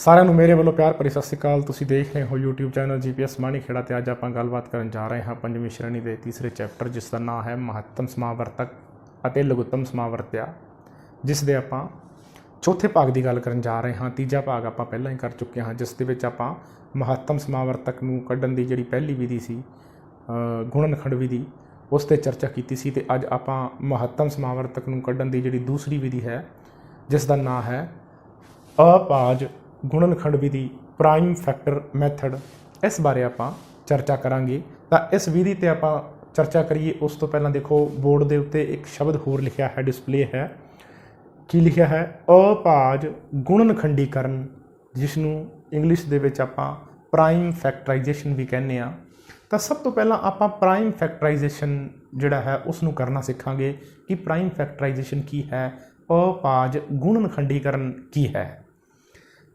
ਸਾਰਿਆਂ ਨੂੰ ਮੇਰੇ ਵੱਲੋਂ ਪਿਆਰ ਭਰੀ ਸਤਿ ਸ਼੍ਰੀ ਅਕਾਲ। ਤੁਸੀਂ ਦੇਖ ਰਹੇ ਹੋ YouTube ਚੈਨਲ GPS ਮਾਣੀਖੇੜਾ ਤੇ ਅੱਜ ਆਪਾਂ ਗੱਲਬਾਤ ਕਰਨ ਜਾ ਰਹੇ ਹਾਂ ਪੰਜਵੀਂ ਸ਼੍ਰੇਣੀ ਦੇ ਤੀਸਰੇ ਚੈਪਟਰ ਜਿਸ ਦਾ ਨਾਮ ਹੈ ਮਹੱਤਮ ਸਮਾਵਰਤਕ ਅਤੇ ਲਘੁੱਤਮ ਸਮਾਵਰਤਿਆ, ਜਿਸ ਦੇ ਆਪਾਂ ਚੌਥੇ ਭਾਗ ਦੀ ਗੱਲ ਕਰਨ ਜਾ ਰਹੇ ਹਾਂ। ਤੀਜਾ ਭਾਗ ਆਪਾਂ ਪਹਿਲਾਂ ਹੀ ਕਰ ਚੁੱਕੇ ਹਾਂ, ਜਿਸ ਦੇ ਵਿੱਚ ਆਪਾਂ ਮਹੱਤਮ ਸਮਾਵਰਤਕ ਨੂੰ ਕੱਢਣ ਦੀ ਜਿਹੜੀ ਪਹਿਲੀ ਵਿਧੀ ਸੀ ਗੁਣਨਖੰਡ ਵਿਧੀ, ਉਸ 'ਤੇ ਚਰਚਾ ਕੀਤੀ ਸੀ। ਅਤੇ ਅੱਜ ਆਪਾਂ ਮਹੱਤਮ ਸਮਾਵਰਤਕ ਨੂੰ ਕੱਢਣ ਦੀ ਜਿਹੜੀ ਦੂਸਰੀ ਵਿਧੀ ਹੈ ਜਿਸ ਦਾ ਨਾਂ ਹੈ ਅਭਾਜ ਗੁਣਨਖੰਡ ਵਿਧੀ, ਪ੍ਰਾਈਮ ਫੈਕਟਰ ਮੈਥਡ, ਇਸ ਬਾਰੇ ਆਪਾਂ ਚਰਚਾ ਕਰਾਂਗੇ। ਤਾਂ ਇਸ ਵਿਧੀ 'ਤੇ ਆਪਾਂ ਚਰਚਾ ਕਰੀਏ ਉਸ ਤੋਂ ਪਹਿਲਾਂ ਦੇਖੋ ਬੋਰਡ ਦੇ ਉੱਤੇ ਇੱਕ ਸ਼ਬਦ ਹੋਰ ਲਿਖਿਆ ਹੈ, ਡਿਸਪਲੇ ਹੈ। ਕੀ ਲਿਖਿਆ ਹੈ? ਅਭਾਜ ਗੁਣਨਖੰਡੀਕਰਨ, ਜਿਸ ਨੂੰ ਇੰਗਲਿਸ਼ ਦੇ ਵਿੱਚ ਆਪਾਂ ਪ੍ਰਾਈਮ ਫੈਕਟਰਾਈਜੇਸ਼ਨ ਵੀ ਕਹਿੰਦੇ ਹਾਂ। ਤਾਂ ਸਭ ਤੋਂ ਪਹਿਲਾਂ ਆਪਾਂ ਪ੍ਰਾਈਮ ਫੈਕਟਰਾਈਜੇਸ਼ਨ ਜਿਹੜਾ ਹੈ ਉਸ ਨੂੰ ਕਰਨਾ ਸਿੱਖਾਂਗੇ ਕਿ ਪ੍ਰਾਈਮ ਫੈਕਟਰਾਈਜੇਸ਼ਨ ਕੀ ਹੈ, ਅਭਾਜ ਗੁਣਨਖੰਡੀਕਰਨ ਕੀ ਹੈ।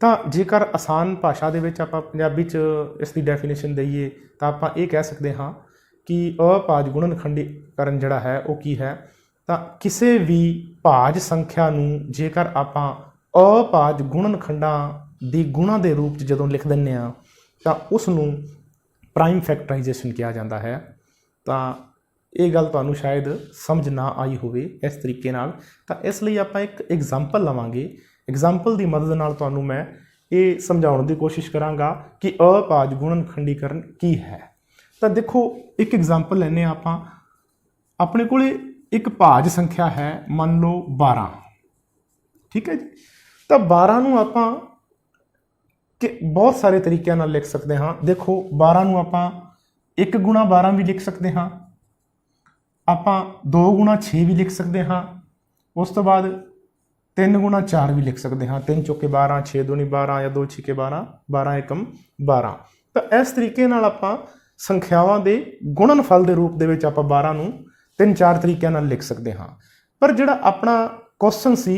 ਤਾਂ ਜੇਕਰ ਆਸਾਨ ਭਾਸ਼ਾ ਦੇ ਵਿੱਚ ਆਪਾਂ ਪੰਜਾਬੀ 'ਚ ਇਸ ਦੀ ਡੈਫੀਨੇਸ਼ਨ ਦਈਏ ਤਾਂ ਆਪਾਂ ਇਹ ਕਹਿ ਸਕਦੇ ਹਾਂ ਕਿ ਅਭਾਜ ਗੁਣਨਖੰਡੀਕਰਨ ਜਿਹੜਾ ਹੈ ਉਹ ਕੀ ਹੈ। ਤਾਂ ਕਿਸੇ ਵੀ ਭਾਜ ਸੰਖਿਆ ਨੂੰ ਜੇਕਰ ਆਪਾਂ ਅਭਾਜ ਗੁਣਨਖੰਡਾਂ ਦੀ ਗੁਣਾਂ ਦੇ ਰੂਪ 'ਚ ਜਦੋਂ ਲਿਖ ਦਿੰਦੇ ਹਾਂ ਤਾਂ ਉਸ ਨੂੰ ਪ੍ਰਾਈਮ ਫੈਕਟਰਾਈਜੇਸ਼ਨ ਕਿਹਾ ਜਾਂਦਾ ਹੈ। ਤਾਂ ਇਹ ਗੱਲ ਤੁਹਾਨੂੰ ਸ਼ਾਇਦ ਸਮਝ ਨਾ ਆਈ ਹੋਵੇ ਇਸ ਤਰੀਕੇ ਨਾਲ, ਤਾਂ ਇਸ ਲਈ ਆਪਾਂ ਇੱਕ ਐਗਜ਼ਾਮਪਲ ਲਵਾਂਗੇ। ਐਗਜ਼ਾਮਪਲ ਦੀ ਮਦਦ ਨਾਲ ਤੁਹਾਨੂੰ ਮੈਂ ਇਹ ਸਮਝਾਉਣ ਦੀ ਕੋਸ਼ਿਸ਼ ਕਰਾਂਗਾ ਕਿ ਅਭਾਜ ਗੁਣਨਖੰਡੀਕਰਨ ਕੀ ਹੈ। ਤਾਂ ਦੇਖੋ ਇੱਕ ਐਗਜ਼ਾਮਪਲ ਲੈਂਦੇ ਹਾਂ ਆਪਾਂ। ਆਪਣੇ ਕੋਲ ਇੱਕ ਭਾਜ ਸੰਖਿਆ ਹੈ, ਮੰਨ ਲਓ 12, ਠੀਕ ਹੈ ਜੀ। ਤਾਂ 12 ਨੂੰ ਆਪਾਂ ਕਿ ਬਹੁਤ ਸਾਰੇ ਤਰੀਕਿਆਂ ਨਾਲ ਲਿਖ ਸਕਦੇ ਹਾਂ। ਦੇਖੋ 12 ਨੂੰ ਆਪਾਂ 1 ਗੁਣਾ 12 ਵੀ ਲਿਖ ਸਕਦੇ ਹਾਂ, ਆਪਾਂ 2 ਗੁਣਾ 6 ਵੀ ਲਿਖ ਸਕਦੇ ਹਾਂ, ਉਸ ਤੋਂ ਬਾਅਦ 3 ਗੁਣਾ 4 ਵੀ ਲਿਖ ਸਕਦੇ ਹਾਂ। 3 ਚੌਕੇ 12, 6 ਦੂਣੀ 12 ਜਾਂ 2 ਛਿੱਕੇ 12, 12 ਏਕਮ 12। ਤਾਂ ਇਸ ਤਰੀਕੇ ਨਾਲ ਆਪਾਂ ਸੰਖਿਆਵਾਂ ਦੇ ਗੁਣਨਫਲ ਦੇ ਰੂਪ ਦੇ ਵਿੱਚ ਆਪਾਂ 12 ਨੂੰ 3-4 ਤਰੀਕਿਆਂ ਨਾਲ ਲਿਖ ਸਕਦੇ ਹਾਂ। ਪਰ ਜਿਹੜਾ ਆਪਣਾ ਕੁਐਸਚਨ ਸੀ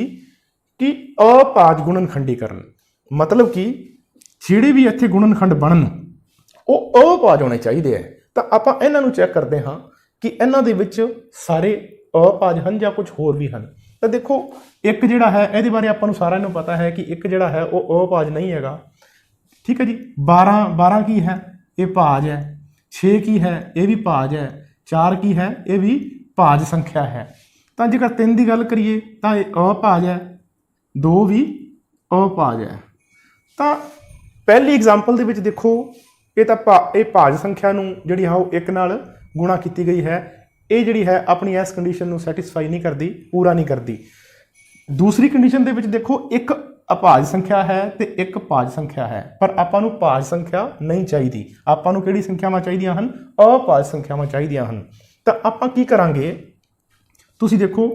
ਕਿ ਅਭਾਜ ਗੁਣਨਖੰਡੀਕਰਨ, ਮਤਲਬ ਕਿ ਜਿਹੜੇ ਵੀ ਇੱਥੇ ਗੁਣਨਖੰਡ ਬਣਨ ਉਹ ਅਭਾਜ ਹੋਣੇ ਚਾਹੀਦੇ ਹੈ। ਤਾਂ ਆਪਾਂ ਇਹਨਾਂ ਨੂੰ ਚੈੱਕ ਕਰਦੇ ਹਾਂ ਕਿ ਇਹਨਾਂ ਦੇ ਵਿੱਚ ਸਾਰੇ ਅਭਾਜ ਹਨ ਜਾਂ ਕੁਝ ਹੋਰ ਵੀ ਹਨ। ਤਾਂ ਦੇਖੋ ਇੱਕ ਜਿਹੜਾ ਹੈ ਇਹਦੇ ਬਾਰੇ ਆਪਾਂ ਨੂੰ ਸਾਰਿਆਂ ਨੂੰ ਪਤਾ ਹੈ ਕਿ ਇੱਕ ਜਿਹੜਾ ਹੈ ਉਹ ਅਭਾਜ ਨਹੀਂ ਹੈਗਾ, ਠੀਕ ਹੈ ਜੀ। 12 ਕੀ ਹੈ? ਇਹ ਭਾਜ ਹੈ। 6 ਕੀ ਹੈ? ਇਹ ਵੀ ਭਾਜ ਹੈ। 4 ਕੀ ਹੈ? ਇਹ ਵੀ ਭਾਜ ਸੰਖਿਆ ਹੈ। ਤਾਂ ਜੇਕਰ 3 ਦੀ ਗੱਲ ਕਰੀਏ ਤਾਂ ਇਹ ਅਭਾਜ ਹੈ, 2 ਵੀ ਅਭਾਜ ਹੈ। ਤਾਂ ਪਹਿਲੀ ਐਗਜ਼ਾਮਪਲ ਦੇ ਵਿੱਚ ਦੇਖੋ ਇਹ ਭਾਜ ਸੰਖਿਆ ਨੂੰ ਜਿਹੜੀ ਹੈ ਉਹ 1 ਨਾਲ ਗੁਣਾ ਕੀਤੀ ਗਈ ਹੈ। ਇਹ ਜਿਹੜੀ ਹੈ ਆਪਣੀ ਇਸ ਕੰਡੀਸ਼ਨ ਨੂੰ ਸੈਟੀਸਫਾਈ ਨਹੀਂ ਕਰਦੀ, ਪੂਰਾ ਨਹੀਂ ਕਰਦੀ। ਦੂਸਰੀ ਕੰਡੀਸ਼ਨ ਦੇ ਵਿੱਚ ਦੇਖੋ ਇੱਕ ਅਭਾਜ ਸੰਖਿਆ ਹੈ ਤੇ ਇੱਕ ਭਾਜ ਸੰਖਿਆ ਹੈ, ਪਰ ਆਪਾਂ ਨੂੰ ਭਾਜ ਸੰਖਿਆ ਨਹੀਂ ਚਾਹੀਦੀ। ਆਪਾਂ ਨੂੰ ਕਿਹੜੀ ਸੰਖਿਆਵਾਂ ਚਾਹੀਦੀਆਂ ਹਨ? ਅਭਾਜ ਸੰਖਿਆਵਾਂ ਚਾਹੀਦੀਆਂ ਹਨ। ਤਾਂ ਆਪਾਂ ਕੀ ਕਰਾਂਗੇ, ਤੁਸੀਂ ਦੇਖੋ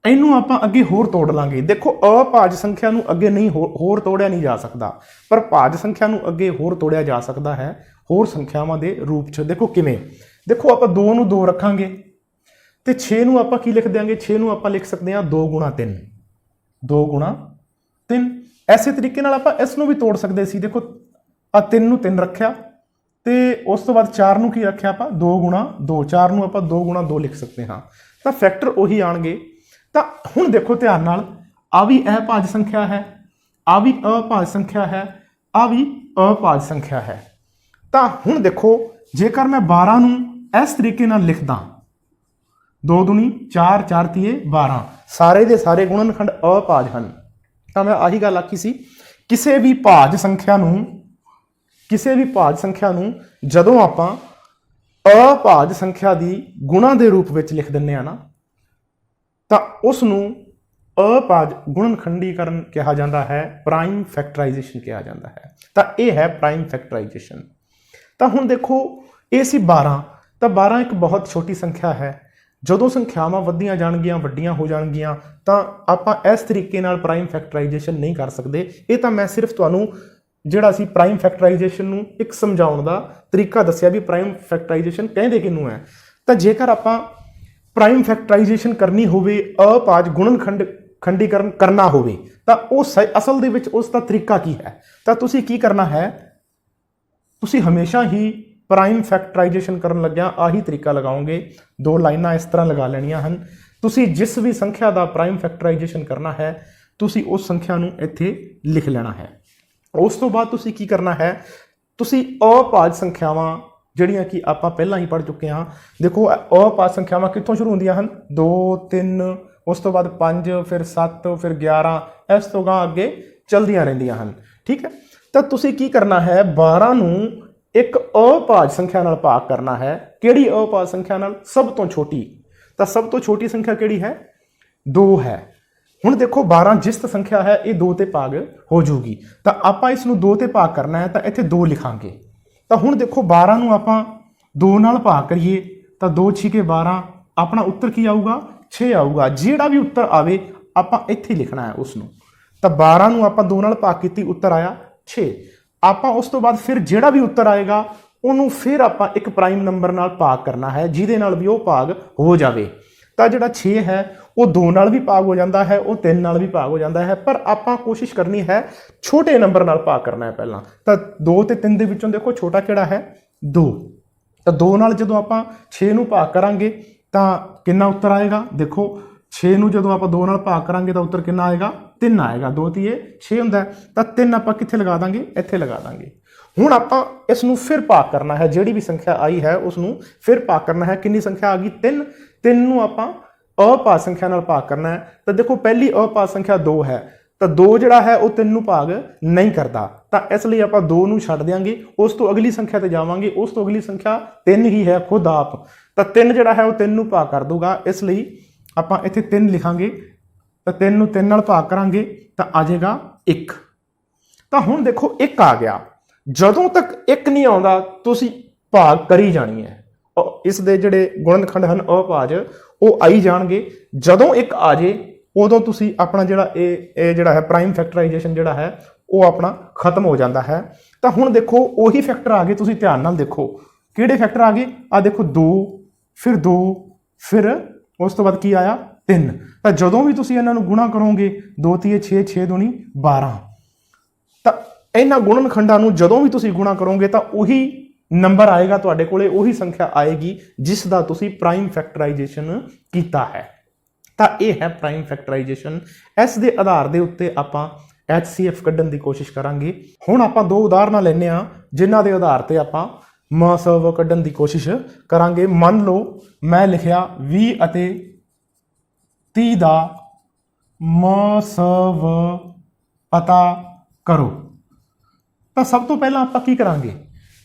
ਇਹਨੂੰ ਆਪਾਂ ਅੱਗੇ ਹੋਰ ਤੋੜ ਲਾਂਗੇ। ਦੇਖੋ ਅਭਾਜ ਸੰਖਿਆ ਨੂੰ ਅੱਗੇ ਨਹੀਂ ਹੋਰ ਤੋੜਿਆ ਨਹੀਂ ਜਾ ਸਕਦਾ, ਪਰ ਭਾਜ ਸੰਖਿਆ ਨੂੰ ਅੱਗੇ ਹੋਰ ਤੋੜਿਆ ਜਾ ਸਕਦਾ ਹੈ ਹੋਰ ਸੰਖਿਆਵਾਂ ਦੇ ਰੂਪ 'ਚ। ਦੇਖੋ ਕਿਵੇਂ? ਦੇਖੋ ਆਪਾਂ 2 ਨੂੰ 2 ਰੱਖਾਂਗੇ ਤੇ 6 ਨੂੰ ਆਪਾਂ ਕੀ ਲਿਖ ਦਿਆਂਗੇ? 6 ਨੂੰ ਆਪਾਂ ਲਿਖ ਸਕਦੇ ਹਾਂ 2 ਗੁਣਾ 3, 2 ਗੁਣਾ 3। ਐਸੇ ਤਰੀਕੇ ਨਾਲ ਆਪਾਂ ਇਸ ਨੂੰ ਵੀ ਤੋੜ ਸਕਦੇ ਸੀ। ਦੇਖੋ ਆ 3 ਨੂੰ 3 ਰੱਖਿਆ ਤੇ ਉਸ ਤੋਂ ਬਾਅਦ 4 ਨੂੰ ਕੀ ਰੱਖਿਆ ਆਪਾਂ? 2 ਗੁਣਾ 2। 4 ਨੂੰ ਆਪਾਂ 2 ਗੁਣਾ 2 ਲਿਖ ਸਕਦੇ ਹਾਂ। ਤਾਂ ਫੈਕਟਰ ਉਹੀ ਆਉਣਗੇ। ਤਾਂ ਹੁਣ ਦੇਖੋ ਧਿਆਨ ਨਾਲ, ਆ ਵੀ ਅਭਾਜ ਸੰਖਿਆ ਹੈ, ਆ ਵੀ ਅਭਾਜ ਸੰਖਿਆ ਹੈ, ਆ ਵੀ ਅਭਾਜ ਸੰਖਿਆ ਹੈ। ਤਾਂ ਹੁਣ ਦੇਖੋ ਜੇਕਰ ਮੈਂ 12 ਨੂੰ ਇਸ ਤਰੀਕੇ ਨਾਲ ਲਿਖਦਾ, 2 ਦੂਣੀ 4, 4 ਤੀਏ 12, ਸਾਰੇ ਦੇ ਸਾਰੇ ਗੁਣਨਖੰਡ ਅਭਾਜ ਹਨ। ਤਾਂ ਮੈਂ ਆਹੀ ਗੱਲ ਆਖੀ ਸੀ, ਕਿਸੇ ਵੀ ਭਾਜ ਸੰਖਿਆ ਨੂੰ ਜਦੋਂ ਆਪਾਂ ਅਭਾਜ ਸੰਖਿਆ ਦੀ ਗੁਣਾਂ ਦੇ ਰੂਪ ਵਿੱਚ ਲਿਖ ਦਿੰਦੇ ਹਾਂ ਨਾ, ਤਾਂ ਉਸ ਨੂੰ ਅਭਾਜ ਗੁਣਨਖੰਡੀਕਰਨ ਕਿਹਾ ਜਾਂਦਾ ਹੈ, ਪ੍ਰਾਈਮ ਫੈਕਟਰਾਈਜੇਸ਼ਨ ਕਿਹਾ ਜਾਂਦਾ ਹੈ। ਤਾਂ ਇਹ ਹੈ ਪ੍ਰਾਈਮ ਫੈਕਟਰਾਈਜੇਸ਼ਨ। ਤਾਂ ਹੁਣ ਦੇਖੋ ਇਹ ਸੀ 12। ਤਾਂ 12 ਇੱਕ ਬਹੁਤ ਛੋਟੀ ਸੰਖਿਆ ਹੈ। ਜਦੋਂ ਸੰਖਿਆਵਾਂ ਵੱਧਦੀਆਂ ਜਾਣਗੀਆਂ, ਵੱਡੀਆਂ ਹੋ ਜਾਣਗੀਆਂ, ਤਾਂ ਆਪਾਂ ਇਸ ਤਰੀਕੇ ਨਾਲ ਪ੍ਰਾਈਮ ਫੈਕਟਰਾਈਜੇਸ਼ਨ ਨਹੀਂ ਕਰ ਸਕਦੇ। ਇਹ ਤਾਂ ਮੈਂ ਸਿਰਫ ਤੁਹਾਨੂੰ ਜਿਹੜਾ ਸੀ ਪ੍ਰਾਈਮ ਫੈਕਟਰਾਈਜੇਸ਼ਨ ਨੂੰ ਇੱਕ ਸਮਝਾਉਣ ਦਾ ਤਰੀਕਾ ਦੱਸਿਆ ਵੀ ਪ੍ਰਾਈਮ ਫੈਕਟਰਾਈਜੇਸ਼ਨ ਕਹਿੰਦੇ ਕਿਹਨੂੰ ਹੈ। ਤਾਂ ਜੇਕਰ ਆਪਾਂ ਪ੍ਰਾਈਮ ਫੈਕਟਰਾਈਜੇਸ਼ਨ ਕਰਨੀ ਹੋਵੇ, ਅਭਾਜ ਗੁਣਨਖੰਡੀਕਰਨ ਕਰਨਾ ਹੋਵੇ, ਤਾਂ ਉਹ ਅਸਲ ਦੇ ਵਿੱਚ ਉਸ ਦਾ ਤਰੀਕਾ ਕੀ ਹੈ? ਤਾਂ ਤੁਸੀਂ ਕੀ ਕਰਨਾ ਹੈ, ਤੁਸੀਂ ਹਮੇਸ਼ਾ ਹੀ ਪ੍ਰਾਈਮ ਫੈਕਟਰਾਈਜੇਸ਼ਨ ਕਰਨ ਲੱਗਿਆ ਆਹੀ ਤਰੀਕਾ ਲਗਾਓਗੇ। 2 ਲਾਈਨਾਂ ਇਸ ਤਰ੍ਹਾਂ ਲਗਾ ਲੈਣੀਆਂ ਹਨ। ਤੁਸੀਂ ਜਿਸ ਵੀ ਸੰਖਿਆ ਦਾ ਪ੍ਰਾਈਮ ਫੈਕਟਰਾਈਜੇਸ਼ਨ ਕਰਨਾ ਹੈ ਤੁਸੀਂ ਉਸ ਸੰਖਿਆ ਨੂੰ ਇੱਥੇ ਲਿਖ ਲੈਣਾ ਹੈ। ਉਸ ਤੋਂ ਬਾਅਦ ਤੁਸੀਂ ਕੀ ਕਰਨਾ ਹੈ, ਤੁਸੀਂ ਅਭਾਜ ਸੰਖਿਆਵਾਂ ਜਿਹੜੀਆਂ ਕਿ ਆਪਾਂ ਪਹਿਲਾਂ ਹੀ ਪੜ੍ਹ ਚੁੱਕੇ ਹਾਂ। ਦੇਖੋ ਅਭਾਜ ਸੰਖਿਆਵਾਂ ਕਿੱਥੋਂ ਸ਼ੁਰੂ ਹੁੰਦੀਆਂ ਹਨ, 2 3, ਉਸ ਤੋਂ ਬਾਅਦ 5, ਫਿਰ 7, ਫਿਰ 11, ਇਸ ਤੋਂ ਗਾਂ ਅੱਗੇ ਚਲਦੀਆਂ ਰਹਿੰਦੀਆਂ ਹਨ। ਠੀਕ ਹੈ, ਤਾਂ ਤੁਸੀਂ ਕੀ ਕਰਨਾ ਹੈ, 12 ਨੂੰ ਇੱਕ ਅਭਾਜ ਸੰਖਿਆ ਨਾਲ ਭਾਗ ਕਰਨਾ ਹੈ। ਕਿਹੜੀ ਅਭਾਜ ਸੰਖਿਆ ਨਾਲ, ਸਭ ਤੋਂ ਛੋਟੀ। ਤਾਂ ਸਭ ਤੋਂ ਛੋਟੀ ਸੰਖਿਆ ਕਿਹੜੀ ਹੈ, 2 ਹੈ। ਹੁਣ ਦੇਖੋ 12 ਜਿਸਤ ਸੰਖਿਆ ਹੈ, ਇਹ 2 ਤੇ ਭਾਗ ਹੋ ਜੂਗੀ, ਤਾਂ ਆਪਾਂ ਇਸ ਨੂੰ 2 ਤੇ ਭਾਗ ਕਰਨਾ ਹੈ, ਤਾਂ ਇੱਥੇ 2 ਲਿਖਾਂਗੇ। ਤਾਂ ਹੁਣ ਦੇਖੋ 12 ਨੂੰ ਆਪਾਂ 2 ਨਾਲ ਭਾਗ ਕਰੀਏ ਤਾਂ 2 6 12, ਆਪਣਾ ਉੱਤਰ ਕੀ ਆਊਗਾ, 6 ਆਊਗਾ। ਜਿਹੜਾ ਵੀ ਉੱਤਰ ਆਵੇ ਆਪਾਂ ਇੱਥੇ ਲਿਖਣਾ ਹੈ ਉਸ ਨੂੰ। ਤਾਂ 12 ਨੂੰ ਆਪਾਂ 2 ਨਾਲ ਭਾਗ ਕੀਤੀ, ਉੱਤਰ ਆਇਆ 6। ਆਪਾਂ ਉਸ ਤੋਂ ਬਾਅਦ ਫਿਰ ਜਿਹੜਾ ਵੀ ਉੱਤਰ ਆਏਗਾ ਉਹਨੂੰ ਫਿਰ ਆਪਾਂ ਇੱਕ ਪ੍ਰਾਈਮ ਨੰਬਰ ਨਾਲ ਭਾਗ ਕਰਨਾ ਹੈ, ਜਿਹਦੇ ਨਾਲ ਵੀ ਉਹ ਭਾਗ ਹੋ ਜਾਵੇ। ਤਾਂ ਜਿਹੜਾ 6 ਹੈ ਉਹ 2 ਨਾਲ ਵੀ ਭਾਗ ਹੋ ਜਾਂਦਾ ਹੈ, ਉਹ 3 ਨਾਲ ਵੀ ਭਾਗ ਹੋ ਜਾਂਦਾ ਹੈ, ਪਰ ਆਪਾਂ ਕੋਸ਼ਿਸ਼ ਕਰਨੀ ਹੈ ਛੋਟੇ ਨੰਬਰ ਨਾਲ ਭਾਗ ਕਰਨਾ ਹੈ ਪਹਿਲਾਂ। ਤਾਂ 2 ਤੇ 3 ਦੇ ਵਿੱਚੋਂ ਦੇਖੋ ਛੋਟਾ ਕਿਹੜਾ ਹੈ, 2। ਤਾਂ 2 ਨਾਲ ਜਦੋਂ ਆਪਾਂ 6 ਨੂੰ ਭਾਗ ਕਰਾਂਗੇ ਤਾਂ ਕਿੰਨਾ ਉੱਤਰ ਆਏਗਾ, ਦੇਖੋ 6 ਨੂੰ ਜਦੋਂ ਆਪਾਂ 2 ਨਾਲ ਭਾਗ ਕਰਾਂਗੇ ਤਾਂ ਉੱਤਰ ਕਿੰਨਾ ਆਏਗਾ, 3 ਆਏਗਾ। 2 ਤੀਏ 6 ਹੁੰਦਾ, ਤਾਂ 3 ਆਪਾਂ ਕਿੱਥੇ ਲਗਾ ਦਾਂਗੇ, ਇੱਥੇ ਲਗਾ ਦਾਂਗੇ। ਹੁਣ ਆਪਾਂ ਇਸ ਨੂੰ ਫਿਰ ਭਾਗ ਕਰਨਾ ਹੈ, ਜਿਹੜੀ ਵੀ ਸੰਖਿਆ ਆਈ ਹੈ ਉਸ ਨੂੰ ਫਿਰ ਭਾਗ ਕਰਨਾ ਹੈ। ਕਿੰਨੀ ਸੰਖਿਆ ਆ ਗਈ, 3। 3 ਨੂੰ ਆਪਾਂ ਅਭਾਜ ਸੰਖਿਆ ਨਾਲ ਭਾਗ ਕਰਨਾ ਹੈ। ਤਾਂ ਦੇਖੋ ਪਹਿਲੀ ਅਭਾਜ ਸੰਖਿਆ 2 ਹੈ, ਤਾਂ 2 ਜਿਹੜਾ ਹੈ ਉਹ 3 ਨੂੰ ਭਾਗ ਨਹੀਂ ਕਰਦਾ, ਤਾਂ ਇਸ ਲਈ ਆਪਾਂ 2 ਨੂੰ ਛੱਡ ਦਿਆਂਗੇ, ਉਸ ਤੋਂ ਅਗਲੀ ਸੰਖਿਆ ਤੇ ਜਾਵਾਂਗੇ। ਉਸ ਤੋਂ ਅਗਲੀ ਸੰਖਿਆ 3 ਹੀ ਹੈ ਖੁਦ ਆਪ, ਤਾਂ 3 ਜਿਹੜਾ ਹੈ ਉਹ 3 ਨੂੰ ਭਾਗ ਕਰ ਦੂਗਾ, ਇਸ ਲਈ ਆਪਾਂ ਇੱਥੇ 3 ਲਿਖਾਂਗੇ। ਤਾਂ 3 ਨੂੰ 3 ਨਾਲ ਭਾਗ ਕਰਾਂਗੇ ਤਾਂ ਆ ਜਾਏਗਾ 1। ਤਾਂ ਹੁਣ ਦੇਖੋ 1 ਆ ਗਿਆ। ਜਦੋਂ ਤੱਕ 1 ਨਹੀਂ ਆਉਂਦਾ ਤੁਸੀਂ ਭਾਗ ਕਰੀ ਜਾਣੀ ਹੈ। ਇਸ ਦੇ ਜਿਹੜੇ ਗੁਣਨਖੰਡ ਹਨ ਅਭਾਜ, ਉਹ ਆਈ ਜਾਣਗੇ। ਜਦੋਂ 1 ਆ ਜੇ ਉਦੋਂ ਤੁਸੀਂ ਆਪਣਾ ਜਿਹੜਾ ਇਹ ਜਿਹੜਾ ਹੈ ਪ੍ਰਾਈਮ ਫੈਕਟਰਾਈਜੇਸ਼ਨ ਜਿਹੜਾ ਹੈ ਉਹ ਆਪਣਾ ਖਤਮ ਹੋ ਜਾਂਦਾ ਹੈ। ਤਾਂ ਹੁਣ ਦੇਖੋ ਉਹੀ ਫੈਕਟਰ ਆ ਗਏ, ਤੁਸੀਂ ਧਿਆਨ ਨਾਲ ਦੇਖੋ ਕਿਹੜੇ ਫੈਕਟਰ ਆ ਗਏ। ਆ ਦੇਖੋ 2, ਫਿਰ 2, ਫਿਰ ਉਸ ਤੋਂ ਬਾਅਦ ਕੀ ਆਇਆ, 3। ਤਾਂ ਜਦੋਂ ਵੀ ਤੁਸੀਂ ਇਹਨਾਂ ਨੂੰ ਗੁਣਾ ਕਰੋਗੇ, 2 ਤੀਏ 6, 6 ਦੂਣੀ 12। ਤਾਂ ਇਹਨਾਂ ਗੁਣਨਖੰਡਾਂ ਨੂੰ ਜਦੋਂ ਵੀ ਤੁਸੀਂ ਗੁਣਾ ਕਰੋਗੇ ਤਾਂ ਉਹੀ ਨੰਬਰ ਆਏਗਾ ਤੁਹਾਡੇ ਕੋਲੇ, ਉਹੀ ਸੰਖਿਆ ਆਏਗੀ ਜਿਸ ਦਾ ਤੁਸੀਂ ਪ੍ਰਾਈਮ ਫੈਕਟਰਾਈਜੇਸ਼ਨ ਕੀਤਾ ਹੈ। ਤਾਂ ਇਹ ਹੈ ਪ੍ਰਾਈਮ ਫੈਕਟਰਾਈਜੇਸ਼ਨ। ਇਸ ਦੇ ਆਧਾਰ ਦੇ ਉੱਤੇ ਆਪਾਂ HCF ਕੱਢਣ ਦੀ ਕੋਸ਼ਿਸ਼ ਕਰਾਂਗੇ। ਹੁਣ ਆਪਾਂ 2 ਉਦਾਹਰਨਾਂ ਲੈਣੇ ਆ ਜਿਨ੍ਹਾਂ ਦੇ ਆਧਾਰ ਤੇ ਆਪਾਂ ਮਸਵ ਕੱਢਣ ਦੀ ਕੋਸ਼ਿਸ਼ ਕਰਾਂਗੇ। ਮੰਨ ਲਓ ਮੈਂ ਲਿਖਿਆ 20 ਅਤੇ 30 ਦਾ ਮਸਵ ਪਤਾ ਕਰੋ। ਤਾਂ ਸਭ ਤੋਂ ਪਹਿਲਾਂ ਆਪਾਂ ਕੀ ਕਰਾਂਗੇ,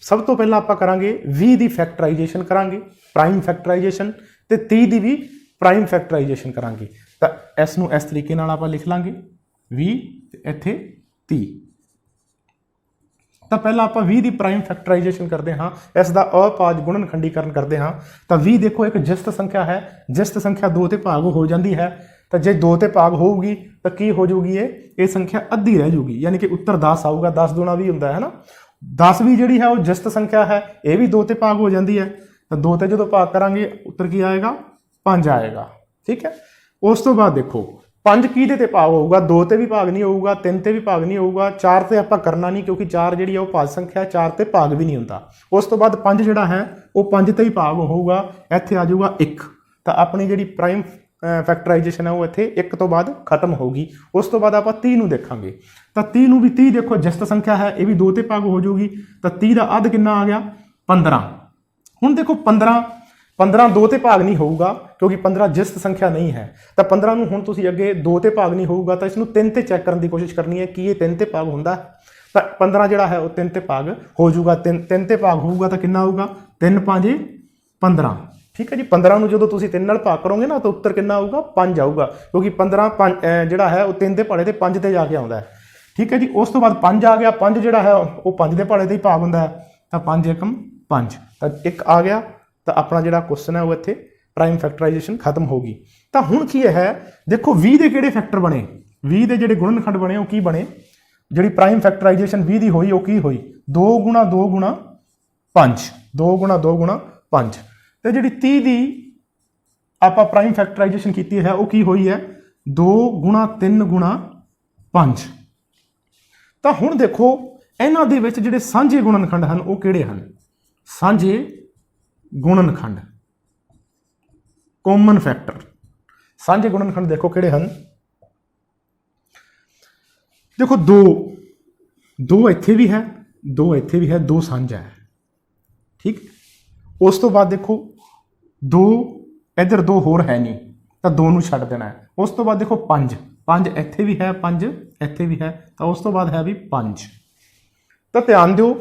ਸਭ ਤੋਂ ਪਹਿਲਾਂ ਆਪਾਂ ਕਰਾਂਗੇ 20 ਦੀ ਫੈਕਟਰਾਈਜੇਸ਼ਨ ਕਰਾਂਗੇ, ਪ੍ਰਾਈਮ ਫੈਕਟਰਾਈਜੇਸ਼ਨ, ਤੇ 30 ਦੀ ਵੀ ਪ੍ਰਾਈਮ ਫੈਕਟਰਾਈਜੇਸ਼ਨ ਕਰਾਂਗੇ। ਤਾਂ ਇਸ ਨੂੰ ਇਸ ਤਰੀਕੇ ਨਾਲ ਆਪਾਂ ਲਿਖ ਲਾਂਗੇ 20 ਤੇ ਇੱਥੇ 30। ਤਾਂ ਪਹਿਲਾਂ ਆਪਾਂ 20 ਦੀ ਪ੍ਰਾਈਮ ਫੈਕਟਰਾਈਜੇਸ਼ਨ ਕਰਦੇ ਹਾਂ, ਇਸ ਦਾ ਅਭਾਜ ਗੁਣਨਖੰਡੀਕਰਨ ਕਰਦੇ ਹਾਂ। ਤਾਂ 20 ਦੇਖੋ ਇੱਕ ਜਿਸਤ ਸੰਖਿਆ ਹੈ, ਜਿਸਤ ਸੰਖਿਆ 2 ਤੇ ਭਾਗ ਹੋ ਜਾਂਦੀ ਹੈ। ਤਾਂ ਜੇ 2 ਤੇ ਭਾਗ ਹੋਊਗੀ ਤਾਂ ਕੀ ਹੋ ਜਾਊਗੀ, ਇਹ ਸੰਖਿਆ ਅੱਧੀ ਰਹਿ ਜਾਊਗੀ, ਯਾਨੀ ਕਿ ਉੱਤਰ 10 ਆਊਗਾ। 10 ਦੂਣਾ ਵੀ ਹੁੰਦਾ ਹੈ ਨਾ, 10 ਵੀ ਜਿਹੜੀ ਹੈ ਉਹ ਜਿਸਤ ਸੰਖਿਆ ਹੈ, ਇਹ ਵੀ 2 ਤੇ ਭਾਗ ਹੋ ਜਾਂਦੀ ਹੈ। ਤਾਂ 2 ਤੇ ਜਦੋਂ ਭਾਗ ਕਰਾਂਗੇ ਉੱਤਰ ਕੀ ਆਏਗਾ, 5 ਆਏਗਾ। ਠੀਕ ਹੈ, ਉਸ ਤੋਂ ਬਾਅਦ ਦੇਖੋ 5 ਕਿਹਦੇ ਤੇ ਭਾਗ ਹੋਊਗਾ, 2 ਤੇ ਵੀ ਭਾਗ ਨਹੀਂ ਹੋਊਗਾ, 3 ਤੇ ਵੀ ਭਾਗ ਨਹੀਂ ਹੋਊਗਾ, 4 ਤੇ ਆਪਾਂ ਕਰਨਾ ਨਹੀਂ ਕਿਉਂਕਿ 4 ਜਿਹੜੀ ਹੈ ਉਹ ਭਾਜ ਸੰਖਿਆ, 4 ਤੇ ਭਾਗ ਵੀ ਨਹੀਂ ਹੁੰਦਾ। ਉਸ ਤੋਂ ਬਾਅਦ 5 ਜਿਹੜਾ ਹੈ ਉਹ 5 ਤੇ ਹੀ ਭਾਗ ਹੋਊਗਾ, ਇੱਥੇ ਆ ਜਾਊਗਾ 1। ਤਾਂ ਆਪਣੀ ਜਿਹੜੀ ਪ੍ਰਾਈਮ ਫੈਕਟਰਾਈਜੇਸ਼ਨ ਹੈ ਉਹ ਇੱਥੇ 1 ਤੋਂ ਬਾਅਦ ਖਤਮ ਹੋਊਗੀ। ਉਸ ਤੋਂ ਬਾਅਦ ਆਪਾਂ 30 ਨੂੰ ਦੇਖਾਂਗੇ। ਤਾਂ 30 ਨੂੰ ਵੀ 30 ਦੇਖੋ ਜਿਸਤ ਸੰਖਿਆ ਹੈ, ਇਹ ਵੀ 2 ਤੇ ਭਾਗ ਹੋ ਜਾਊਗੀ। ਤਾਂ 30 ਦਾ ਅੱਧ ਕਿੰਨਾ ਆ ਗਿਆ, 15। ਹੁਣ ਦੇਖੋ 15 2 ਤੇ ਭਾਗ ਨਹੀਂ ਹੋਊਗਾ ਕਿਉਂਕਿ 15 ਜਿਸਤ ਸੰਖਿਆ ਨਹੀਂ ਹੈ। ਤਾਂ 15 ਨੂੰ ਹੁਣ ਤੁਸੀਂ ਅੱਗੇ 2 ਤੇ ਭਾਗ ਨਹੀਂ ਹੋਊਗਾ ਤਾਂ ਇਸ ਨੂੰ 3 ਤੇ ਚੈੱਕ ਕਰਨ ਦੀ ਕੋਸ਼ਿਸ਼ ਕਰਨੀ ਹੈ ਕਿ ਇਹ 3 ਤੇ ਭਾਗ ਹੁੰਦਾ। ਤਾਂ 15 ਜਿਹੜਾ ਹੈ ਉਹ 3 ਤੇ ਭਾਗ ਹੋ ਜਾਊਗਾ। 3 ਤੇ ਭਾਗ ਹੋਊਗਾ ਤਾਂ ਕਿੰਨਾ ਆਊਗਾ, 3 5 15। ਠੀਕ ਹੈ ਜੀ, 15 ਨੂੰ ਜਦੋਂ ਤੁਸੀਂ 3 ਨਾਲ ਭਾਗ ਕਰੋਗੇ ਨਾ ਤਾਂ ਉੱਤਰ ਕਿੰਨਾ ਆਊਗਾ, 5 ਆਊਗਾ ਕਿਉਂਕਿ 15 ਜਿਹੜਾ ਹੈ ਉਹ 3 ਦੇ ਪਹਾੜੇ ਤੇ 5 ਤੇ ਜਾ ਕੇ ਆਉਂਦਾ ਹੈ। ਠੀਕ ਹੈ ਜੀ, ਉਸ ਤੋਂ ਬਾਅਦ 5 ਆ ਗਿਆ। 5 ਜਿਹੜਾ ਹੈ ਉਹ 5 ਦੇ ਪਹਾੜੇ ਤੇ ਹੀ ਭਾਗ ਹੁੰਦਾ ਹੈ। ਤਾਂ 5 ਏਕਮ 5, ਤਾਂ 1 ਆ ਗਿਆ। ਤਾਂ ਆਪਣਾ ਜਿਹੜਾ ਕੁਐਸਚਨ ਹੈ ਉਹ ਇੱਥੇ ਪ੍ਰਾਈਮ ਫੈਕਟਰਾਈਜੇਸ਼ਨ ਖਤਮ ਹੋ ਗਈ। ਤਾਂ ਹੁਣ ਕੀ ਹੈ, ਦੇਖੋ 20 ਦੇ ਕਿਹੜੇ ਫੈਕਟਰ ਬਣੇ, 20 ਦੇ ਜਿਹੜੇ ਗੁਣਨਖੰਡ ਬਣੇ ਉਹ ਕੀ ਬਣੇ, ਜਿਹੜੀ ਪ੍ਰਾਈਮ ਫੈਕਟਰਾਈਜੇਸ਼ਨ 20 ਦੀ ਹੋਈ ਉਹ ਕੀ ਹੋਈ, 2 ਗੁਣਾ 2 ਗੁਣਾ 5, 2 ਗੁਣਾ 2 ਗੁਣਾ 5। ਤੇ ਜਿਹੜੀ 30 ਦੀ ਆਪਾਂ ਪ੍ਰਾਈਮ ਫੈਕਟਰਾਈਜੇਸ਼ਨ ਕੀਤੀ ਹੈ ਉਹ ਕੀ ਹੋਈ ਹੈ, 2 ਗੁਣਾ 3 ਗੁਣਾ 5। ਤਾਂ ਹੁਣ ਦੇਖੋ ਇਹਨਾਂ ਦੇ ਵਿੱਚ ਜਿਹੜੇ ਸਾਂਝੇ ਗੁਣਨਖੰਡ ਹਨ ਉਹ ਕਿਹੜੇ ਹਨ, ਸਾਂਝੇ ਗੁਣਨਖੰਡ, ਕਾਮਨ ਫੈਕਟਰ। ਸਾਂਝੇ ਗੁਣਨਖੰਡ ਦੇਖੋ ਕਿਹੜੇ ਹਨ, ਦੇਖੋ 2 2 ਇੱਥੇ ਵੀ ਹੈ, 2 ਇੱਥੇ ਵੀ ਹੈ, 2 ਸਾਂਝਾ ਹੈ। ਠੀਕ, ਉਸ ਤੋਂ ਬਾਅਦ ਦੇਖੋ 2 ਇੱਧਰ 2 ਹੋਰ ਹੈ ਨਹੀਂ ਤਾਂ 2 ਨੂੰ ਛੱਡ ਦੇਣਾ ਹੈ। ਉਸ ਤੋਂ ਬਾਅਦ ਦੇਖੋ 5 ਇੱਥੇ ਵੀ ਹੈ, 5 ਇੱਥੇ ਵੀ ਹੈ, ਤਾਂ ਉਸ ਤੋਂ ਬਾਅਦ ਹੈ ਵੀ 5। ਤਾਂ ਧਿਆਨ ਦਿਓ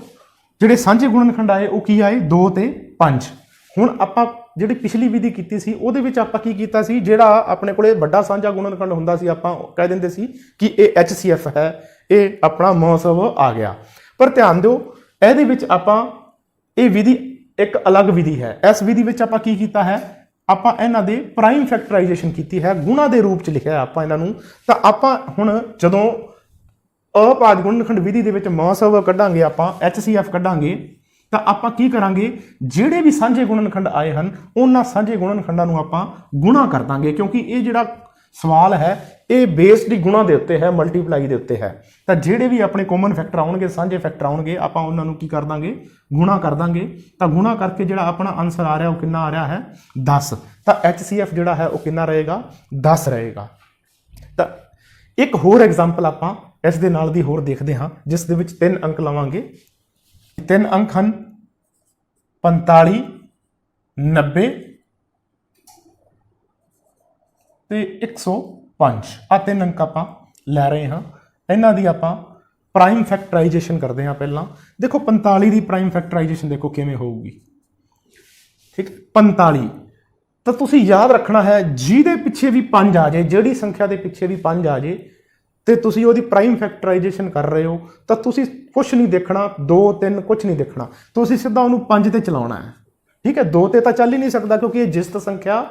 ਜਿਹੜੇ ਸਾਂਝੇ ਗੁਣਨਖੰਡ ਆਏ ਉਹ ਕੀ ਆਏ, 2 ਤੇ 5। ਹੁਣ ਆਪਾਂ ਜਿਹੜੀ ਪਿਛਲੀ ਵਿਧੀ ਕੀਤੀ ਸੀ ਉਹਦੇ ਵਿੱਚ ਆਪਾਂ ਕੀ ਕੀਤਾ ਸੀ, ਜਿਹੜਾ ਆਪਣੇ ਕੋਲੇ ਵੱਡਾ ਸਾਂਝਾ ਗੁਣਨਖੰਡ ਹੁੰਦਾ ਸੀ ਆਪਾਂ ਕਹਿ ਦਿੰਦੇ ਸੀ ਕਿ ਇਹ HCF ਹੈ, ਇਹ ਆਪਣਾ ਮਹੋਤਸਵ ਆ ਗਿਆ। ਪਰ ਧਿਆਨ ਦਿਓ ਇਹਦੇ ਵਿੱਚ ਆਪਾਂ ਇਹ ਵਿਧੀ ਇੱਕ ਅਲੱਗ ਵਿਧੀ ਹੈ। ਇਸ ਵਿਧੀ ਵਿੱਚ ਆਪਾਂ ਕੀ ਕੀਤਾ ਹੈ, ਆਪਾਂ ਇਹਨਾਂ ਦੇ ਪ੍ਰਾਈਮ ਫੈਕਟਰਾਈਜੇਸ਼ਨ ਕੀਤੀ ਹੈ, ਗੁਣਾ ਦੇ ਰੂਪ ਚ ਲਿਖਿਆ ਆਪਾਂ ਇਹਨਾਂ ਨੂੰ। ਤਾਂ ਆਪਾਂ ਹੁਣ ਜਦੋਂ ਅਭਾਜ ਗੁਣਨਖੰਡ ਵਿਧੀ ਦੇ ਵਿੱਚ ਮਹੋਤਸਵ ਕੱਢਾਂਗੇ, ਆਪਾਂ HCF ਕੱਢਾਂਗੇ, ਤਾਂ ਆਪਾਂ ਕੀ ਕਰਾਂਗੇ, ਜਿਹੜੇ ਵੀ ਸਾਂਝੇ ਗੁਣਨਖੰਡ ਆਏ ਹਨ ਉਹਨਾਂ ਸਾਂਝੇ ਗੁਣਨਖੰਡਾਂ ਨੂੰ ਆਪਾਂ ਗੁਣਾ ਕਰ ਦਾਂਗੇ, ਕਿਉਂਕਿ ਇਹ ਜਿਹੜਾ ਸਵਾਲ ਹੈ ਇਹ ਬੇਸਡ ਹੀ ਗੁਣਾ ਦੇ ਉੱਤੇ ਹੈ, ਮਲਟੀਪਲਾਈ ਦੇ ਉੱਤੇ ਹੈ। ਤਾਂ ਜਿਹੜੇ ਵੀ ਆਪਣੇ ਕਾਮਨ ਫੈਕਟਰ ਆਉਣਗੇ, ਸਾਂਝੇ ਫੈਕਟਰ ਆਉਣਗੇ, ਆਪਾਂ ਉਹਨਾਂ ਨੂੰ ਕੀ ਕਰ ਦਾਂਗੇ, ਗੁਣਾ ਕਰ ਦਾਂਗੇ। ਤਾਂ ਗੁਣਾ ਕਰਕੇ ਜਿਹੜਾ ਆਪਣਾ ਆਨਸਰ ਆ ਰਿਹਾ ਉਹ ਕਿੰਨਾ ਆ ਰਿਹਾ ਹੈ, 10। ਤਾਂ HCF ਜਿਹੜਾ ਹੈ ਉਹ ਕਿੰਨਾ ਰਹੇਗਾ, 10 ਰਹੇਗਾ। ਤਾਂ ਇੱਕ ਹੋਰ ਐਗਜ਼ਾਮਪਲ ਆਪਾਂ ਇਸ ਦੇ ਨਾਲ ਦੀ ਹੋਰ ਦੇਖਦੇ ਹਾਂ, ਜਿਸ ਦੇ ਵਿੱਚ 3 ਅੰਕ ਲਵਾਂਗੇ। 3 ਅੰਕ ਹਨ 45, 90 ਤੇ 105। ਆ 3 ਅੰਕ ਆਪਾਂ ਲੈ ਰਹੇ ਹਾਂ। ਇਹਨਾਂ ਦੀ ਆਪਾਂ ਪ੍ਰਾਈਮ ਫੈਕਟਰਾਈਜੇਸ਼ਨ ਕਰਦੇ ਹਾਂ। ਪਹਿਲਾਂ ਦੇਖੋ 45 ਦੀ ਪ੍ਰਾਈਮ ਫੈਕਟਰਾਈਜੇਸ਼ਨ ਦੇਖੋ ਕਿਵੇਂ ਹੋਊਗੀ। ਠੀਕ, 45 ਤਾਂ ਤੁਸੀਂ ਯਾਦ ਰੱਖਣਾ ਹੈ, ਜਿਹਦੇ ਪਿੱਛੇ ਵੀ 5 ਆ ਜਾਏ, ਜਿਹੜੀ ਸੰਖਿਆ ਦੇ ਪਿੱਛੇ ਵੀ 5 ਆ ਜਾਏ ਤੇ ਤੁਸੀਂ ਉਹਦੀ ਪ੍ਰਾਈਮ ਫੈਕਟਰਾਈਜੇਸ਼ਨ ਕਰ ਰਹੇ ਹੋ, ਤਾਂ ਤੁਸੀਂ ਕੁਛ ਨਹੀਂ ਦੇਖਣਾ, 2 3 ਕੁਛ ਨਹੀਂ ਦੇਖਣਾ, ਤੁਸੀਂ ਸਿੱਧਾ ਉਹਨੂੰ 5 ਤੇ ਚਲਾਉਣਾ ਹੈ। ਠੀਕ ਹੈ, 2 ਤੇ ਤਾਂ ਚੱਲ ਹੀ ਨਹੀਂ ਸਕਦਾ ਕਿਉਂਕਿ ਇਹ ਜਿਸਤ ਸੰਖਿਆ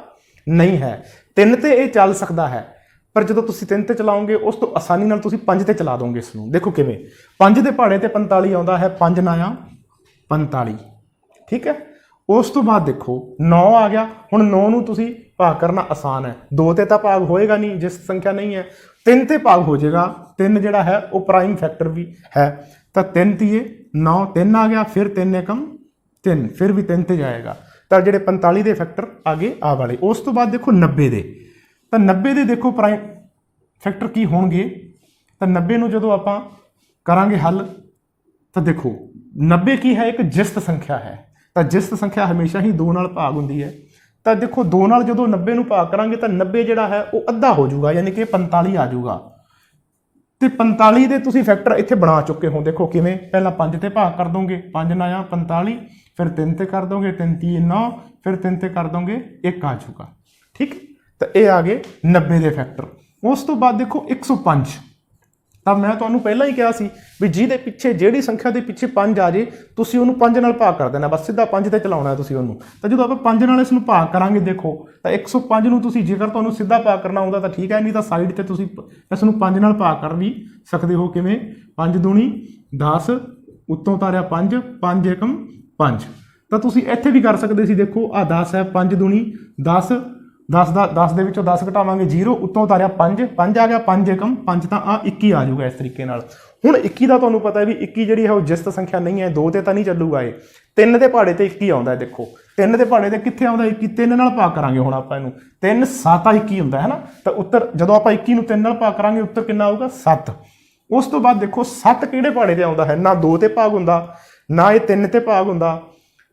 ਨਹੀਂ ਹੈ। 3 ਤੇ ਇਹ ਚੱਲ ਸਕਦਾ ਹੈ, ਪਰ ਜਦੋਂ ਤੁਸੀਂ 3 ਤੇ ਚਲਾਓਗੇ ਉਸ ਤੋਂ ਆਸਾਨੀ ਨਾਲ ਤੁਸੀਂ 5 ਤੇ ਚਲਾ ਦੋਗੇ ਇਸ ਨੂੰ। ਦੇਖੋ ਕਿਵੇਂ, 5 ਦੇ ਪਹਾੜੇ ਤੇ 45 ਆਉਂਦਾ ਹੈ, 5 9 45। ਠੀਕ ਹੈ, ਉਸ ਤੋਂ ਬਾਅਦ ਦੇਖੋ 9 ਆ ਗਿਆ। ਹੁਣ 9 ਨੂੰ ਤੁਸੀਂ ਭਾਗ ਕਰਨਾ ਆਸਾਨ ਹੈ, 2 ਤੇ ਤਾਂ ਭਾਗ ਹੋਏਗਾ ਨਹੀਂ, ਜਿਸ ਸੰਖਿਆ ਨਹੀਂ ਹੈ। 3 ਤੇ ਭਾਗ ਹੋ ਜਾਏਗਾ, 3 ਜਿਹੜਾ ਹੈ ਉਹ ਪ੍ਰਾਈਮ ਫੈਕਟਰ ਵੀ ਹੈ। ਤਾਂ 3 ਤੀਏ 9, 3 ਆ ਗਿਆ, ਫਿਰ 3 ਏਕਮ 3, ਫਿਰ ਵੀ 3 ਤੇ ਜਾਏਗਾ। ਤਾਂ ਜਿਹੜੇ 45 ਦੇ ਫੈਕਟਰ ਆ ਗਏ ਆ ਵਾਲੇ। ਉਸ ਤੋਂ ਬਾਅਦ ਦੇਖੋ 90 ਦੇ, ਤਾਂ 90 ਦੇ ਦੇਖੋ ਪ੍ਰਾਈਮ ਫੈਕਟਰ ਕੀ ਹੋਣਗੇ। ਤਾਂ 90 ਨੂੰ ਜਦੋਂ ਆਪਾਂ ਕਰਾਂਗੇ ਹੱਲ, ਤਾਂ ਦੇਖੋ 90 ਕੀ ਹੈ, ਇੱਕ ਜਿਸਤ ਸੰਖਿਆ ਹੈ। ਤਾਂ ਜਿਸਤ ਸੰਖਿਆ ਹਮੇਸ਼ਾ ਹੀ 2 ਨਾਲ ਭਾਗ ਹੁੰਦੀ ਹੈ। ਤਾਂ ਦੇਖੋ 2 ਨਾਲ ਜਦੋਂ 90 ਨੂੰ ਭਾਗ ਕਰਾਂਗੇ ਤਾਂ 90 ਜਿਹੜਾ ਹੈ ਉਹ ਅੱਧਾ ਹੋ ਜਾਊਗਾ, ਯਾਨੀ ਕਿ 45 ਆ ਜਾਊਗਾ। ਤੇ 45 ਦੇ ਤੁਸੀਂ ਫੈਕਟਰ ਇੱਥੇ ਬਣਾ ਚੁੱਕੇ ਹੋ। ਦੇਖੋ ਕਿਵੇਂ, ਪਹਿਲਾਂ 5 ਤੇ ਭਾਗ ਕਰ ਦੋਗੇ, 5 9 45, ਫਿਰ 3 ਤੇ ਕਰ ਦੋਗੇ, 3 3 9, ਫਿਰ 3 ਤੇ ਕਰ ਦੋਗੇ, 1 ਆ ਜਾਊਗਾ। ਠੀਕ, ਤਾਂ ਇਹ ਆ ਗਏ 90 ਦੇ ਫੈਕਟਰ। ਉਸ ਤੋਂ ਬਾਅਦ ਦੇਖੋ 105। ਤਾਂ ਮੈਂ ਤੁਹਾਨੂੰ ਪਹਿਲਾਂ ਹੀ ਕਿਹਾ ਸੀ ਵੀ ਜਿਹਦੇ ਪਿੱਛੇ, ਜਿਹੜੀ ਸੰਖਿਆ ਦੇ ਪਿੱਛੇ 5 ਆ ਜੇ, ਤੁਸੀਂ ਉਹਨੂੰ 5 ਨਾਲ ਭਾਗ ਕਰ ਦੇਣਾ, ਬਸ ਸਿੱਧਾ 5 ਤੇ ਚਲਾਉਣਾ ਤੁਸੀਂ ਉਹਨੂੰ। ਤਾਂ ਜਦੋਂ ਆਪਾਂ 5 ਨਾਲ ਇਸ ਨੂੰ ਭਾਗ ਕਰਾਂਗੇ, ਦੇਖੋ ਤਾਂ 105 ਨੂੰ ਤੁਸੀਂ ਜੇਕਰ ਤੁਹਾਨੂੰ ਸਿੱਧਾ ਭਾਗ ਕਰਨਾ ਆਉਂਦਾ ਤਾਂ ਠੀਕ ਹੈ, ਨਹੀਂ ਤਾਂ ਸਾਈਡ ਤੇ ਤੁਸੀਂ ਇਸ ਨੂੰ 5 ਨਾਲ ਭਾਗ ਕਰ ਵੀ ਸਕਦੇ ਹੋ। ਕਿਵੇਂ, 5 ਦੂਣੀ 10, ਉੱਤੋਂ ਉਤਾਰਿਆ 5, 5 ਏਕਮ 5। ਤਾਂ ਤੁਸੀਂ ਇੱਥੇ ਵੀ ਕਰ ਸਕਦੇ ਸੀ। ਦੇਖੋ ਆਹ 10 ਹੈ, 5 ਦੂਣੀ 10, 10 ਦੇ ਵਿੱਚੋਂ 10 ਘਟਾਵਾਂਗੇ 0, ਉੱਤੋਂ ਉਤਾਰਿਆ 5, 5 ਆ ਗਿਆ, 5 ਏਕਮ 5, ਤਾਂ ਆ 21 ਆ ਜਾਊਗਾ ਇਸ ਤਰੀਕੇ ਨਾਲ। ਹੁਣ 21 ਦਾ ਤੁਹਾਨੂੰ ਪਤਾ ਹੈ ਵੀ 21 ਜਿਹੜੀ ਹੈ ਉਹ ਜਿਸਤ ਸੰਖਿਆ ਨਹੀਂ ਹੈ, 2 ਤੇ ਤਾਂ ਨਹੀਂ ਚੱਲੂਗਾ ਇਹ, 3 ਦੇ ਪਹਾੜੇ ਤੇ 21 ਆਉਂਦਾ ਹੈ। ਦੇਖੋ 3 ਦੇ ਪਹਾੜੇ ਤੇ ਕਿੱਥੇ ਆਉਂਦਾ 21, 3 ਨਾਲ ਭਾਗ ਕਰਾਂਗੇ ਹੁਣ ਆਪਾਂ ਇਹਨੂੰ, 3 7 21 ਹੁੰਦਾ ਹੈ ਨਾ। ਤਾਂ ਉੱਤਰ ਜਦੋਂ ਆਪਾਂ 21 ਨੂੰ 3 ਨਾਲ ਭਾਗ ਕਰਾਂਗੇ, ਉੱਤਰ ਕਿੰਨਾ ਆਊਗਾ, 7। ਉਸ ਤੋਂ ਬਾਅਦ ਦੇਖੋ 7 ਕਿਹੜੇ ਪਹਾੜੇ ਤੇ ਆਉਂਦਾ ਹੈ, ਨਾ 2 ਤੇ ਭਾਗ ਹੁੰਦਾ, ਨਾ ਇਹ 3 ਤੇ ਭਾਗ ਹੁੰਦਾ।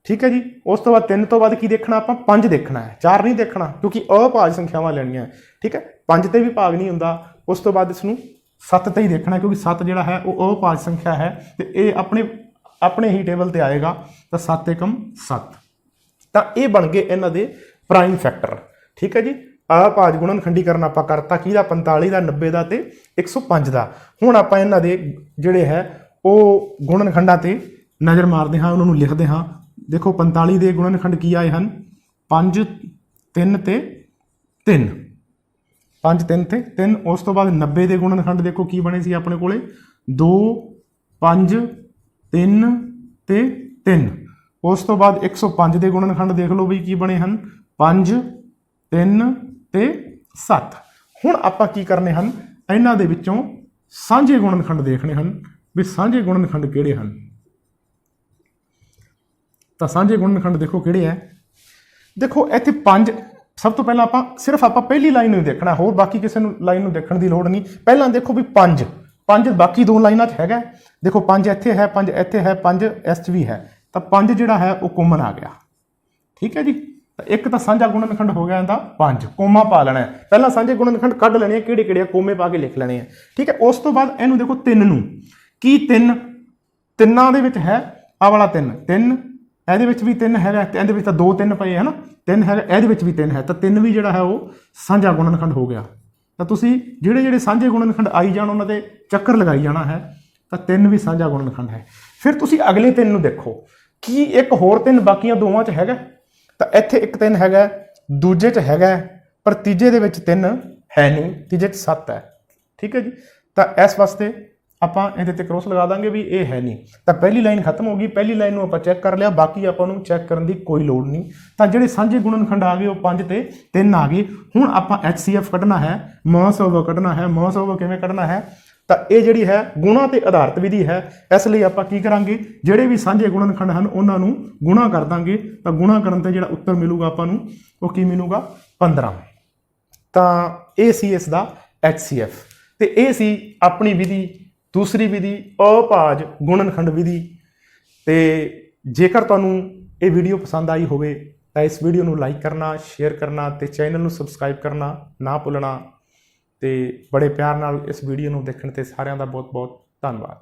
ਠੀਕ ਹੈ ਜੀ, ਉਸ ਤੋਂ ਬਾਅਦ 3 ਤੋਂ ਬਾਅਦ ਕੀ ਦੇਖਣਾ ਆਪਾਂ, 5 ਦੇਖਣਾ ਹੈ, 4 ਨਹੀਂ ਦੇਖਣਾ, ਕਿਉਂਕਿ ਅਭਾਜ ਸੰਖਿਆਵਾਂ ਲੈਣੀਆਂ। ਠੀਕ ਹੈ, 5 ਤੇ ਵੀ ਭਾਗ ਨਹੀਂ ਹੁੰਦਾ। ਉਸ ਤੋਂ ਬਾਅਦ ਇਸ ਨੂੰ 7 ਤੇ ਹੀ ਦੇਖਣਾ, ਕਿਉਂਕਿ 7 ਜਿਹੜਾ ਹੈ ਉਹ ਅਭਾਜ ਸੰਖਿਆ ਹੈ ਤੇ ਇਹ ਆਪਣੇ ਹੀ ਟੇਬਲ ਤੇ ਆਏਗਾ। ਤਾਂ 7 ਏਕਮ 7। ਤਾਂ ਇਹ ਬਣ ਗਏ ਇਹਨਾਂ ਦੇ ਪ੍ਰਾਈਮ ਫੈਕਟਰ। ਠੀਕ ਹੈ ਜੀ, ਅਭਾਜ ਗੁਣਨਖੰਡੀਕਰਨ ਆਪਾਂ ਕਰਤਾ ਕਿਹਦਾ, 45 ਦਾ, 90 ਦਾ ਤੇ 105 ਦਾ। ਹੁਣ ਆਪਾਂ ਇਹਨਾਂ ਦੇ ਜਿਹੜੇ ਹੈ ਉਹ ਗੁਣਨਖੰਡਾਂ ਤੇ ਨਜ਼ਰ ਮਾਰਦੇ ਹਾਂ, ਉਹਨਾਂ ਨੂੰ ਲਿਖਦੇ ਹਾਂ। ਦੇਖੋ 45 ਦੇ ਗੁਣਨਖੰਡ ਕੀ ਆਏ ਹਨ, 5 3 ਤੇ 3, 5 3 ਤੇ 3। ਉਸ ਤੋਂ ਬਾਅਦ 90 ਦੇ ਗੁਣਨਖੰਡ ਦੇਖੋ ਕੀ ਬਣੇ ਸੀ ਆਪਣੇ ਕੋਲੇ, 2 5 3 ਤੇ 3। ਉਸ ਤੋਂ ਬਾਅਦ 105 ਦੇ ਗੁਣਨਖੰਡ ਦੇਖ ਲਓ ਵੀ ਕੀ ਬਣੇ ਹਨ, 5 3 ਤੇ 7। ਹੁਣ ਆਪਾਂ ਕੀ ਕਰਨੇ ਹਨ, ਇਹਨਾਂ ਦੇ ਵਿੱਚੋਂ ਸਾਂਝੇ ਗੁਣਨਖੰਡ ਦੇਖਣੇ ਹਨ ਵੀ ਸਾਂਝੇ ਗੁਣਨਖੰਡ ਕਿਹੜੇ ਹਨ। ਤਾਂ ਸਾਂਝੇ ਗੁਣਨਖੰਡ ਦੇਖੋ ਕਿਹੜੇ ਹੈ। ਦੇਖੋ ਇੱਥੇ 5, ਸਭ ਤੋਂ ਪਹਿਲਾਂ ਆਪਾਂ ਪਹਿਲੀ ਲਾਈਨ ਨੂੰ ਦੇਖਣਾ, ਹੋਰ ਬਾਕੀ ਕਿਸੇ ਨੂੰ ਲਾਈਨ ਨੂੰ ਦੇਖਣ ਦੀ ਲੋੜ ਨਹੀਂ। ਪਹਿਲਾਂ ਦੇਖੋ ਵੀ 5 5 ਬਾਕੀ ਦੋ ਲਾਈਨਾਂ 'ਚ ਹੈਗਾ, ਦੇਖੋ 5 ਇੱਥੇ ਹੈ, 5 ਇੱਥੇ ਹੈ, 5 ਇਸ 'ਚ ਵੀ ਹੈ, ਤਾਂ 5 ਜਿਹੜਾ ਹੈ ਉਹ ਕਾਮਨ ਆ ਗਿਆ। ਠੀਕ ਹੈ ਜੀ, ਤਾਂ ਇੱਕ ਤਾਂ ਸਾਂਝਾ ਗੁਣਨਖੰਡ ਹੋ ਗਿਆ ਇਹਦਾ 5, ਕੋਮਾ ਪਾ ਲੈਣਾ ਹੈ, ਪਹਿਲਾਂ ਸਾਂਝੇ ਗੁਣਨਖੰਡ ਕੱਢ ਲੈਣੇ ਆ ਕਿਹੜੇ ਕਿਹੜੇ, ਕੋਮੇ ਪਾ ਕੇ ਲਿਖ ਲੈਣੇ ਆ। ਠੀਕ ਹੈ, ਉਸ ਤੋਂ ਬਾਅਦ ਇਹਨੂੰ ਦੇਖੋ 3 ਨੂੰ, ਕੀ 3 ਤਿੰਨਾਂ ਦੇ ਵਿੱਚ ਹੈ ਆਹ ਵਾਲਾ 3, ਇਹਦੇ ਵਿੱਚ ਵੀ 3 ਹੈਗਾ, ਤੇ ਇਹਦੇ ਵਿੱਚ ਤਾਂ 2 3 ਪਏ ਹੈ ਨਾ, 3 ਹੈਗਾ, ਇਹਦੇ ਵਿੱਚ ਵੀ 3 ਹੈ, ਤਾਂ 3 ਵੀ ਜਿਹੜਾ ਹੈ ਉਹ ਸਾਂਝਾ ਗੁਣਨਖੰਡ ਹੋ ਗਿਆ। ਤਾਂ ਤੁਸੀਂ ਜਿਹੜੇ ਜਿਹੜੇ ਸਾਂਝੇ ਗੁਣਨਖੰਡ ਆਈ ਜਾਣ ਉਹਨਾਂ ਦੇ ਚੱਕਰ ਲਗਾਈ ਜਾਣਾ ਹੈ, ਤਾਂ 3 ਵੀ ਸਾਂਝਾ ਗੁਣਨਖੰਡ ਹੈ। ਫਿਰ ਤੁਸੀਂ ਅਗਲੇ 3 ਨੂੰ ਦੇਖੋ, ਕੀ ਇੱਕ ਹੋਰ 3 ਬਾਕੀਆਂ ਦੋਵਾਂ 'ਚ ਹੈਗਾ, ਤਾਂ ਇੱਥੇ ਇੱਕ 3 ਹੈਗਾ, ਦੂਜੇ 'ਚ ਹੈਗਾ, ਪਰ ਤੀਜੇ ਦੇ ਵਿੱਚ 3 ਹੈ ਨਹੀਂ, ਤੀਜੇ 'ਚ 7 ਹੈ। ਠੀਕ ਹੈ ਜੀ, ਤਾਂ ਇਸ ਵਾਸਤੇ ਆਪਾਂ ਇਹਦੇ ਤੇ ਕ੍ਰੋਸ ਲਗਾ ਦਾਂਗੇ ਵੀ ਇਹ ਹੈ ਨਹੀਂ, ਤਾਂ ਪਹਿਲੀ ਲਾਈਨ ਖਤਮ ਹੋ ਗਈ। ਪਹਿਲੀ ਲਾਈਨ ਨੂੰ ਆਪਾਂ ਚੈੱਕ ਕਰ ਲਿਆ, ਬਾਕੀ ਆਪਾਂ ਨੂੰ ਚੈੱਕ ਕਰਨ ਦੀ ਕੋਈ ਲੋੜ ਨਹੀਂ। ਤਾਂ ਜਿਹੜੇ ਸਾਂਝੇ ਗੁਣਨਖੰਡ ਆ ਗਏ ਉਹ 5 ਤੇ 3 ਆ ਗਏ। ਹੁਣ ਆਪਾਂ HCF ਕੱਢਣਾ ਹੈ, ਮਹਾਸੋਭਾ ਕੱਢਣਾ ਹੈ। ਮਹਾਸੋਭਾ ਕਿਵੇਂ ਕੱਢਣਾ ਹੈ, ਤਾਂ ਇਹ ਜਿਹੜੀ ਹੈ ਗੁਣਾ ਤੇ ਆਧਾਰਿਤ ਵਿਧੀ ਹੈ। ਇਸ ਲਈ ਆਪਾਂ ਕੀ ਕਰਾਂਗੇ, ਜਿਹੜੇ ਵੀ ਸਾਂਝੇ ਗੁਣਨਖੰਡ ਹਨ ਉਹਨਾਂ ਨੂੰ ਗੁਣਾ ਕਰ ਦਾਂਗੇ, ਤਾਂ ਗੁਣਾ ਕਰਨ ਤੇ ਜਿਹੜਾ ਉੱਤਰ ਮਿਲੂਗਾ ਆਪਾਂ ਨੂੰ ਉਹ ਕੀ ਮਿਲੂਗਾ, 15। ਤਾਂ ਇਹ ਸੀ ਇਸ ਦਾ HCF, ਤੇ ਇਹ ਸੀ ਆਪਣੀ ਵਿਧੀ, ਦੂਸਰੀ ਵਿਧੀ ਅਭਾਜ ਗੁਣਨਖੰਡ ਵਿਧੀ। ਤੇ ਜੇਕਰ ਤੁਹਾਨੂੰ ਇਹ ਵੀਡੀਓ ਪਸੰਦ ਆਈ ਹੋਵੇ ਤਾਂ ਇਸ ਵੀਡੀਓ ਨੂੰ ਲਾਈਕ ਕਰਨਾ, ਸ਼ੇਅਰ ਕਰਨਾ ਤੇ ਚੈਨਲ ਨੂੰ ਸਬਸਕ੍ਰਾਈਬ ਕਰਨਾ ਨਾ ਭੁੱਲਣਾ। ਤੇ ਬੜੇ ਪਿਆਰ ਨਾਲ ਇਸ ਵੀਡੀਓ ਨੂੰ ਦੇਖਣ ਤੇ ਸਾਰਿਆਂ ਦਾ ਬਹੁਤ ਬਹੁਤ ਧੰਨਵਾਦ।